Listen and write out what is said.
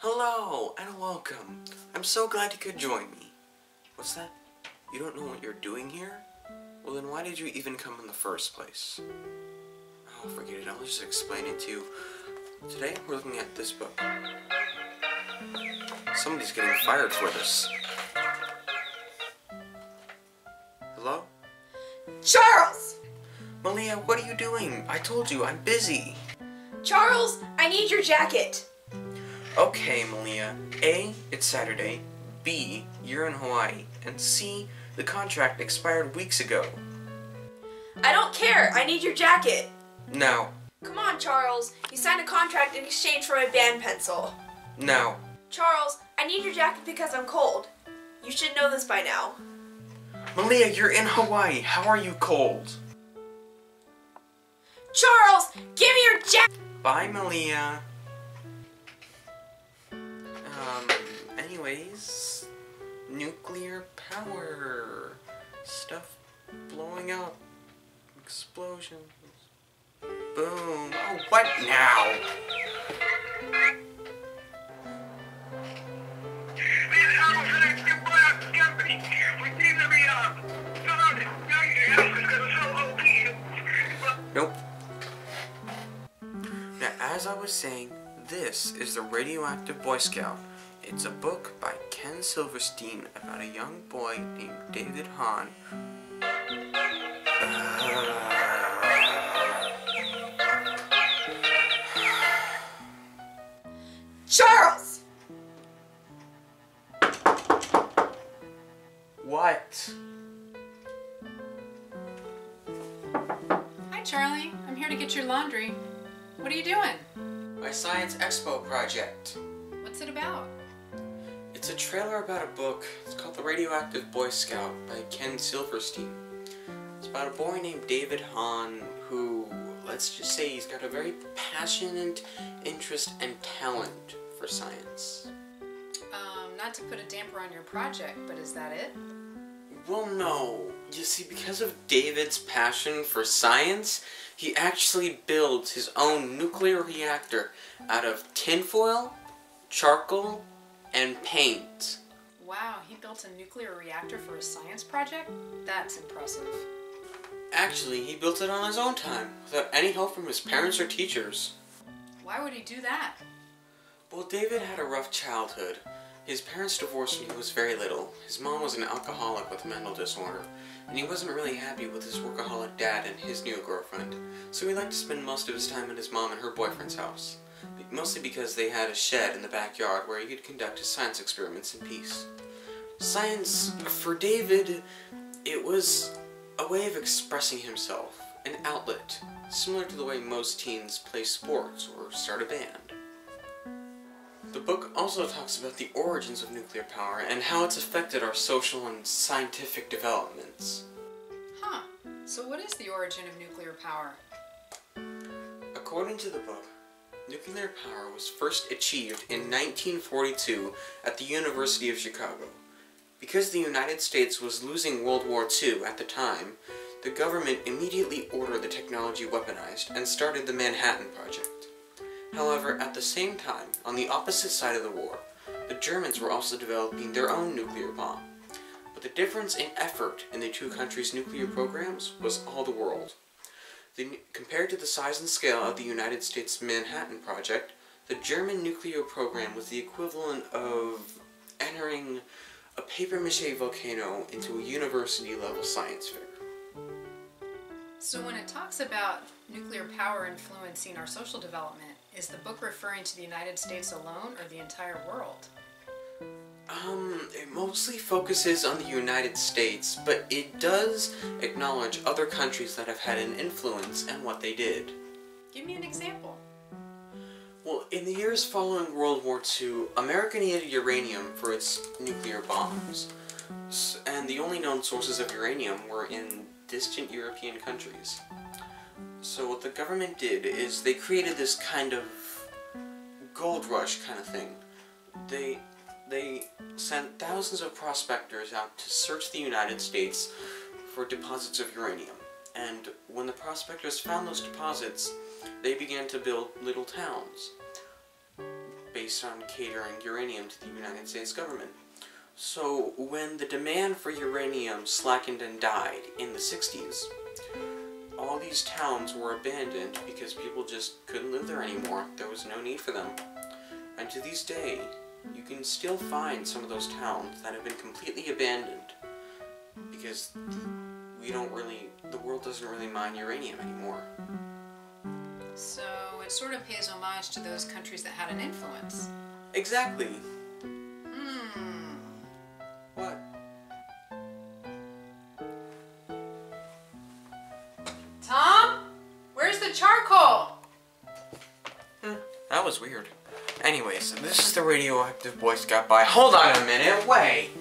Hello, and welcome. I'm so glad you could join me. What's that? You don't know what you're doing here? Well, then why did you even come in the first place? Oh, forget it. I'll just explain it to you. Today, we're looking at this book. Somebody's getting fired for this. Hello? Charles! Malia, what are you doing? I told you, I'm busy. Charles, I need your jacket. Okay, Malia. A, it's Saturday. B, you're in Hawaii. And C, the contract expired weeks ago. I don't care. I need your jacket. Now. Come on, Charles. You signed a contract in exchange for my band pencil. Now. Charles, I need your jacket because I'm cold. You should know this by now. Malia, you're in Hawaii. How are you cold? Charles, give me your jacket! Bye, Malia. Anyways, nuclear power, stuff blowing up, explosions, boom. Oh, what now? Nope. Now, as I was saying, this is the Radioactive Boy Scout. It's a book by Ken Silverstein about a young boy named David Hahn. Charles! What? Hi, Charlie. I'm here to get your laundry. What are you doing? My Science Expo project. What's it about? It's a trailer about a book. It's called The Radioactive Boy Scout by Ken Silverstein. It's about a boy named David Hahn who, let's just say, he's got a very passionate interest and talent for science. Not to put a damper on your project, but is that it? Well, no. You see, because of David's passion for science, he actually builds his own nuclear reactor out of tinfoil, charcoal, and paint. Wow, he built a nuclear reactor for a science project? That's impressive. Actually, he built it on his own time, without any help from his parents or teachers. Why would he do that? Well, David had a rough childhood. His parents divorced when he was very little. His mom was an alcoholic with a mental disorder, and he wasn't really happy with his workaholic dad and his new girlfriend, so he liked to spend most of his time at his mom and her boyfriend's house. Mostly because they had a shed in the backyard where he could conduct his science experiments in peace. Science, for David, it was a way of expressing himself, an outlet, similar to the way most teens play sports or start a band. The book also talks about the origins of nuclear power and how it's affected our social and scientific developments. Huh. So what is the origin of nuclear power? According to the book, nuclear power was first achieved in 1942 at the University of Chicago. Because the United States was losing World War II at the time, the government immediately ordered the technology weaponized and started the Manhattan Project. However, at the same time, on the opposite side of the war, the Germans were also developing their own nuclear bomb. But the difference in effort in the two countries' nuclear programs was all the world. Compared to the size and scale of the United States Manhattan Project, the German nuclear program was the equivalent of entering a papier-mâché volcano into a university-level science fair. So when it talks about nuclear power influencing our social development, is the book referring to the United States alone or the entire world? It mostly focuses on the United States, but it does acknowledge other countries that have had an influence and what they did. Give me an example. Well, in the years following World War II, America needed uranium for its nuclear bombs, and the only known sources of uranium were in distant European countries. So what the government did is they created this kind of gold rush kind of thing. They sent thousands of prospectors out to search the United States for deposits of uranium. And when the prospectors found those deposits, they began to build little towns based on catering uranium to the United States government. So when the demand for uranium slackened and died in the 60s, all these towns were abandoned because people just couldn't live there anymore. There was no need for them. And to this day, you can still find some of those towns that have been completely abandoned because the world doesn't really mine uranium anymore. So it sort of pays homage to those countries that had an influence. Exactly. What? Tom? Where's the charcoal? That was weird. Anyways, this is the Radioactive Boy Scout by... Hold on a minute, wait!